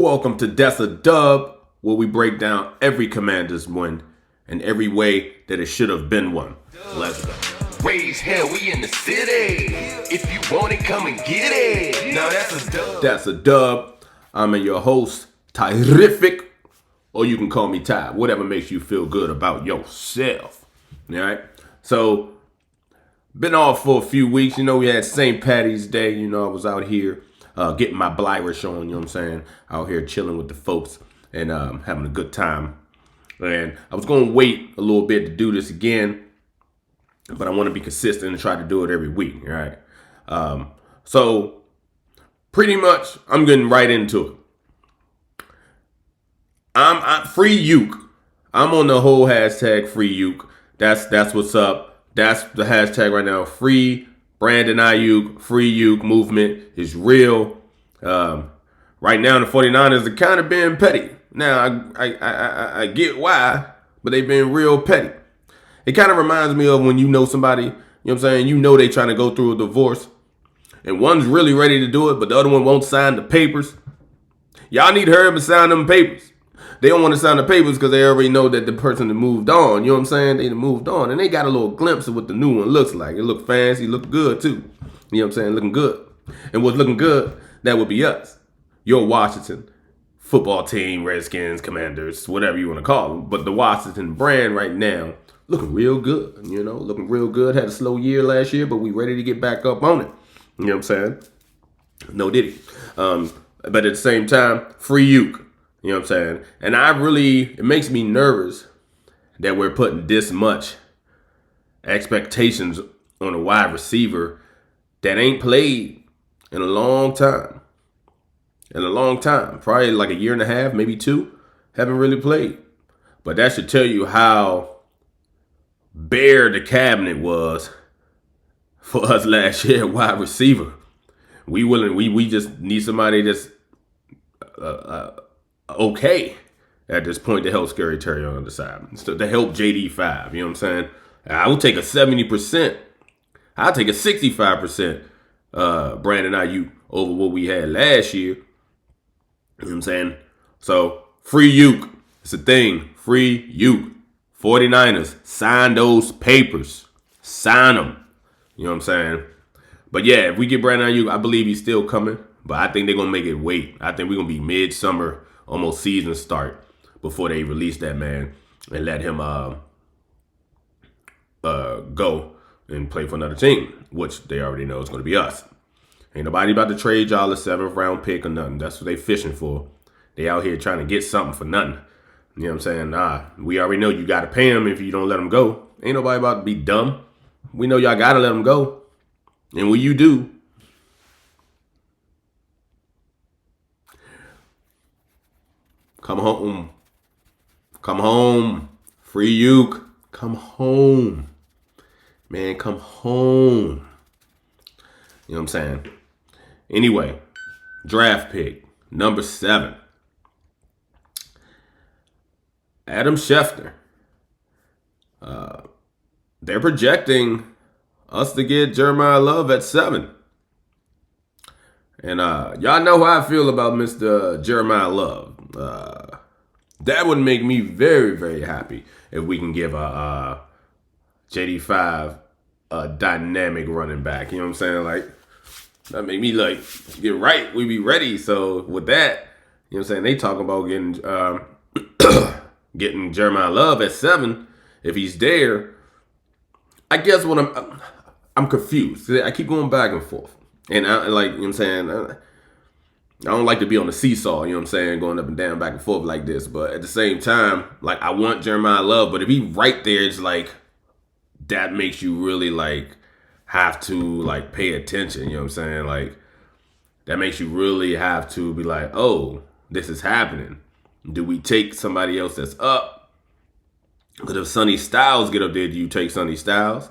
Welcome to That's a Dub, where we break down every Commanders win and every way that it should have been one. Let's go. Raise hell, we in the city. If you want it, come and get it. Now that's a dub. That's a Dub. I'm your host, Terrific, or you can call me Ty, whatever makes you feel good about yourself. All right? So, been off for a few weeks. We had St. Patty's Day. I was out here getting my Blyrish on, you know what I'm saying? Out here chilling with the folks and having a good time. And I was going to wait a little bit to do this again, but I want to be consistent and try to do it every week, all right? So pretty much I'm getting right into it. I'm free Aiyuk. I'm on the whole hashtag free Aiyuk. That's what's up. That's the hashtag right now. Free Brandon Aiyuk, free Aiyuk movement is real. Right now, the 49ers are kind of being petty. Now, I get why, but they've been real petty. It kind of reminds me of when you know somebody, you know what I'm saying? You know they trying to go through a divorce, and one's really ready to do it, but the other one won't sign the papers. Y'all need to hurry up and sign them papers. They don't want to sign the papers because they already know that the person that moved on, you know what I'm saying? They moved on, and they got a little glimpse of what the new one looks like. It look fancy, look good too. You know what I'm saying? Looking good. And what's looking good, that would be us. Your Washington football team, Redskins, Commanders, whatever you want to call them. But the Washington brand right now, looking real good, looking real good. Had a slow year last year, but we ready to get back up on it. You know what I'm saying? No diddy. But at the same time, free Aiyuk. You know what I'm saying? And it makes me nervous that we're putting this much expectations on a wide receiver that ain't played in a long time. Probably like a year and a half, maybe two, haven't really played. But that should tell you how bare the cabinet was for us last year, wide receiver. We just need somebody that's okay at this point to help Scary Terry on the side. So to help JD5, you know what I'm saying? I will take a 70%. I'll take a 65% Brandon Aiyuk over what we had last year. You know what I'm saying? So, free Aiyuk. It's a thing. Free Aiyuk. 49ers, sign those papers. Sign them. You know what I'm saying? But yeah, if we get Brandon Aiyuk, I believe he's still coming. But I think they're going to make it wait. I think we're going to be midsummer, almost season start, before they release that man and let him go and play for another team, which they already know is going to be us. Ain't nobody about to trade y'all a 7th round pick or nothing. That's what they fishing for. They out here trying to get something for nothing. You know what I'm saying? Nah, we already know you got to pay him if you don't let him go. Ain't nobody about to be dumb. We know y'all got to let him go. And when you do, come home. Come home. Free Aiyuk. Come home. Man, come home. You know what I'm saying? Anyway, draft pick, number 7. Adam Schefter. They're projecting us to get Jeremiah Love at 7. And y'all know how I feel about Mr. Jeremiah Love. That would make me very, very happy if we can give JD5 a dynamic running back. You know what I'm saying? Like, that make me get right. We be ready. So with that, you know what I'm saying? They talking about getting getting Jeremiah Love at 7 if he's there. I guess what I'm confused. I keep going back and forth. And you know what I'm saying? I don't like to be on the seesaw, you know what I'm saying, going up and down, back and forth like this. But at the same time, I want Jeremiah Love, but if he right there, it's that makes you really have to pay attention, you know what I'm saying? That makes you really have to be oh, this is happening. Do we take somebody else that's up? Because if Sonny Styles get up there, do you take Sonny Styles?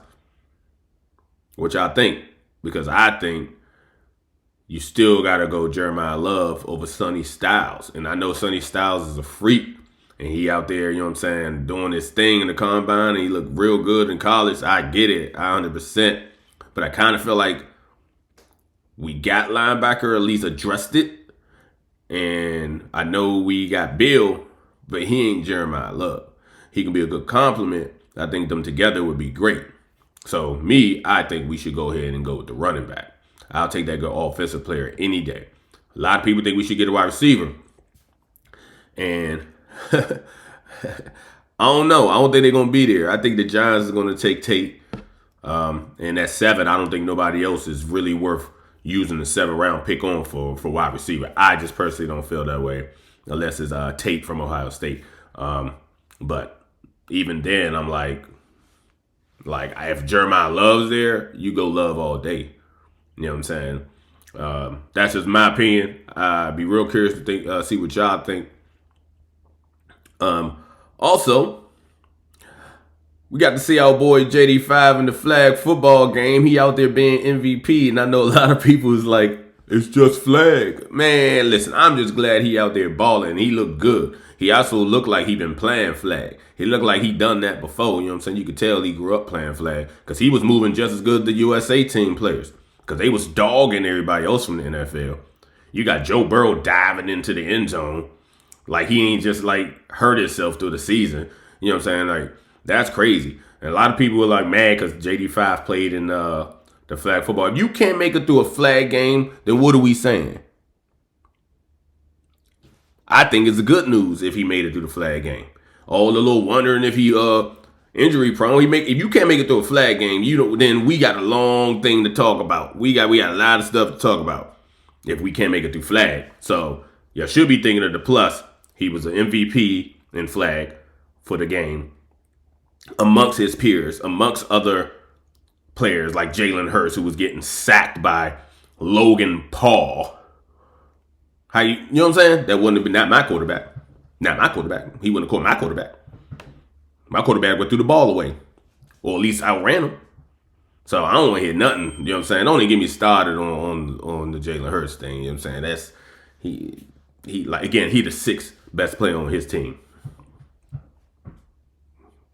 What y'all think? Because I think you still got to go Jeremiah Love over Sonny Styles. And I know Sonny Styles is a freak. And he out there, you know what I'm saying, doing his thing in the combine. And he looked real good in college. I get it, 100%. But I kind of feel like we got linebacker, at least addressed it. And I know we got Bill, but he ain't Jeremiah Love. He can be a good compliment. I think them together would be great. So I think we should go ahead and go with the running back. I'll take that good offensive player any day. A lot of people think we should get a wide receiver. And I don't know. I don't think they're going to be there. I think the Giants are going to take Tate. And at 7, I don't think nobody else is really worth using the 7th-round pick on for wide receiver. I just personally don't feel that way unless it's Tate from Ohio State. But even then, I'm like if Jeremiah Love's there, you go Love all day. You know what I'm saying? That's just my opinion. I'd be real curious to see what y'all think. Also, we got to see our boy JD5 in the flag football game. He out there being MVP, and I know a lot of people is like, it's just flag. Man, listen, I'm just glad he out there balling. He looked good. He also looked like he been playing flag. He looked like he done that before. You know what I'm saying? You could tell he grew up playing flag because he was moving just as good as the USA team players because they was dogging everybody else from the NFL. You got Joe Burrow diving into the end zone like he ain't just like hurt himself through the season. You know what I'm saying? Like, that's crazy. And a lot of people were like mad because JD5 played in the flag football. If you can't make it through a flag game, then what are we saying? I think it's good news if he made it through the flag game. All the little wondering if he injury prone. If you can't make it through a flag game, then we got a long thing to talk about. We got a lot of stuff to talk about if we can't make it through flag. So you should be thinking of the plus. He was an MVP in flag for the game amongst his peers, amongst other players like Jalen Hurts, who was getting sacked by Logan Paul. You know what I'm saying? That wouldn't have been not my quarterback. Not my quarterback. He wouldn't have caught my quarterback. My quarterback went threw the ball away. Or at least outran him. So I don't want to hear nothing. You know what I'm saying? Don't even get me started on the Jalen Hurts thing. You know what I'm saying? That's he the 6th best player on his team.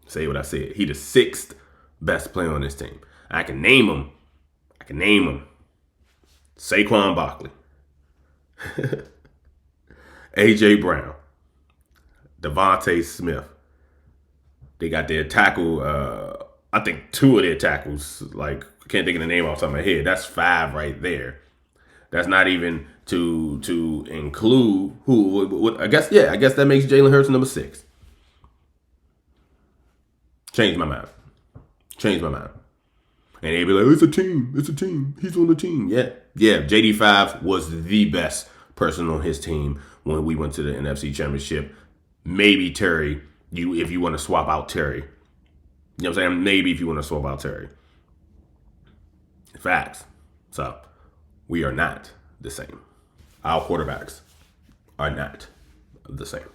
Say what I said. He the 6th best player on his team. I can name him. Saquon Barkley. A.J. Brown. Devontae Smith. They got their tackle, I think 2 of their tackles, like, I can't think of the name off the top of my head. That's 5 right there. That's not even to include who, I guess that makes Jalen Hurts number 6. Changed my mind. And they'd be like, it's a team. He's on the team. Yeah. JD5 was the best person on his team when we went to the NFC Championship. Maybe Terry, if you want to swap out Terry. You know what I'm saying? Maybe if you want to swap out Terry. Facts. So, we are not the same. Our quarterbacks are not the same.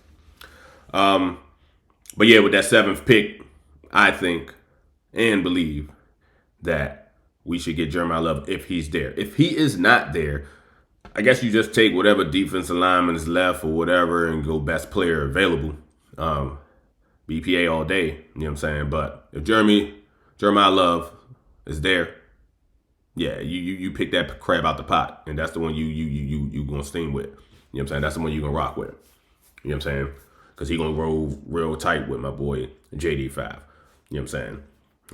But yeah, with that 7th pick, I think and believe that we should get Jeremiah Love if he's there. If he is not there, I guess you just take whatever defensive lineman is left or whatever and go best player available. BPA all day, you know what I'm saying? But if Jeremiah Love is there, yeah, you pick that crab out the pot, and that's the one you gonna steam with. You know what I'm saying? That's the one you gonna rock with. You know what I'm saying? Because he gonna roll real tight with my boy JD5. You know what I'm saying?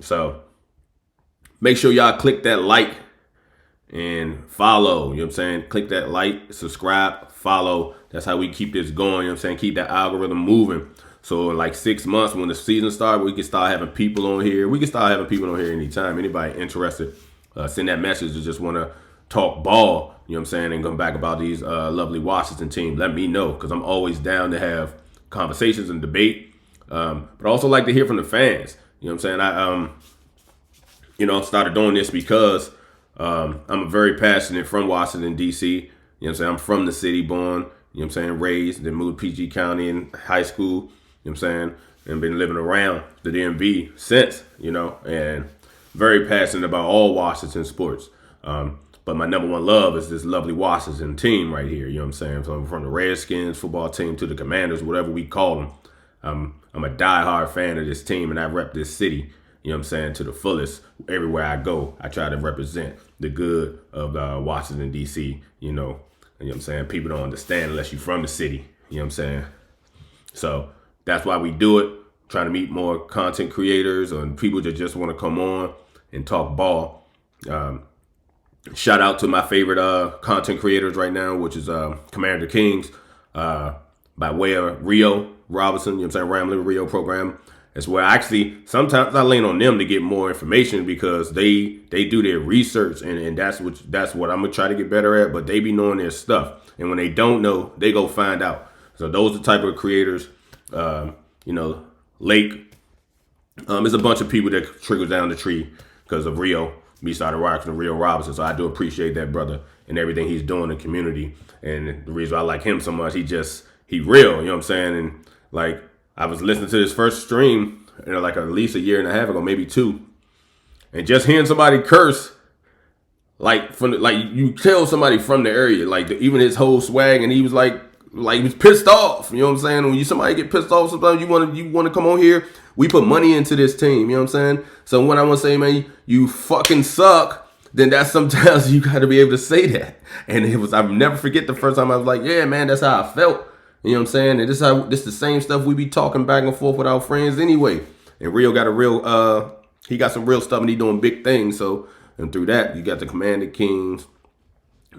So make sure y'all click that like and follow. You know what I'm saying? Click that like, subscribe, follow. That's how we keep this going. You know what I'm saying? Keep that algorithm moving. So in like 6 months when the season starts, we can start having people on here. We can start having people on here anytime. Anybody interested, send that message or just want to talk ball, you know what I'm saying, and come back about these lovely Washington team. Let me know, because I'm always down to have conversations and debate. But I also like to hear from the fans. You know what I'm saying? I started doing this because I'm a very passionate from Washington, D.C. You know what I'm saying? I'm from the city, born, you know what I'm saying, raised, then moved to PG County in high school. You know what I'm saying? And been living around the DMV since, and very passionate about all Washington sports. But my number one love is this lovely Washington team right here. You know what I'm saying? So from the Redskins football team to the Commanders, whatever we call them. I'm a diehard fan of this team, and I rep this city, you know what I'm saying, to the fullest. Everywhere I go, I try to represent the good of Washington, D.C., You know what I'm saying? People don't understand unless you're from the city. You know what I'm saying? So that's why we do it. Trying to meet more content creators and people that just want to come on and talk ball. Shout out to my favorite content creators right now, which is Commander Kings by way of Rio Robinson. You know what I'm saying? Rambling Rio program. It's where actually sometimes I lean on them to get more information because they do their research and that's what I'm gonna try to get better at. But they be knowing their stuff, and when they don't know, they go find out. So those are the type of creators. Lake. There's a bunch of people that trickles down the tree because of Rio. Me started watching Rio Robinson, so I do appreciate that brother and everything he's doing in the community. And the reason I like him so much, he real. You know what I'm saying? And like, I was listening to his first stream, like at least a year and a half ago, maybe 2, and just hearing somebody curse, like you tell somebody from the area, like even his whole swag, and he was like he was pissed off. You know what I'm saying? When somebody get pissed off, sometimes you want to come on here. We put money into this team. You know what I'm saying? So when I want to say, man, you fucking suck, then that's sometimes you got to be able to say that. And I'll never forget the first time I was like, yeah, man, that's how I felt. You know what I'm saying? And this the same stuff we be talking back and forth with our friends anyway. And Rio got he got some real stuff and he doing big things. So, and through that, you got the Commander Kings,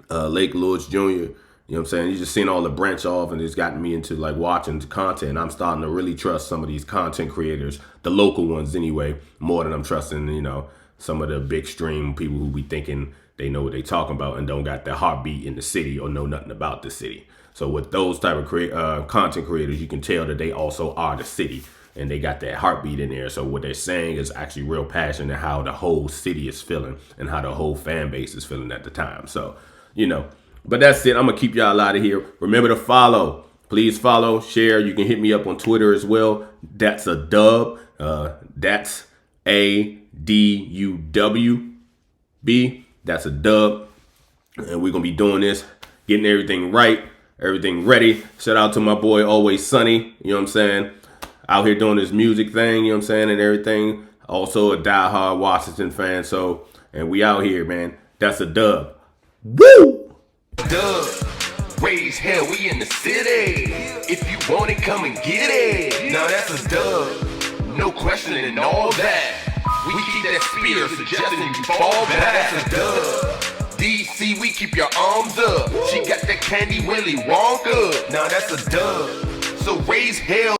Lake Lewis Jr., you know what I'm saying? You just seen all the branch off, and it's gotten me into like watching content. I'm starting to really trust some of these content creators, the local ones anyway, more than I'm trusting, some of the big stream people who be thinking they know what they talking about and don't got their heartbeat in the city or know nothing about the city. So with those type of content creators, you can tell that they also are the city and they got that heartbeat in there. So what they're saying is actually real passion and how the whole city is feeling and how the whole fan base is feeling at the time. So, but that's it. I'm going to keep y'all out of here. Remember to follow. Please follow, share. You can hit me up on Twitter as well. That's a dub. That's ADUWB. That's a dub. And we're going to be doing this, getting everything right, everything ready. Shout out to my boy, Always Sunny. You know what I'm saying? Out here doing this music thing, you know what I'm saying, and everything. Also a diehard Washington fan. So, and we out here, man. That's a dub. Woo! Dub, raise hell, we in the city. If you want it, come and get it. Now that's a dub, no questioning all that. We keep that spear suggesting you fall back. That's a dub. DC, we keep your arms up. She got that Candy Willy Wonka. Now that's a dub. So raise hell.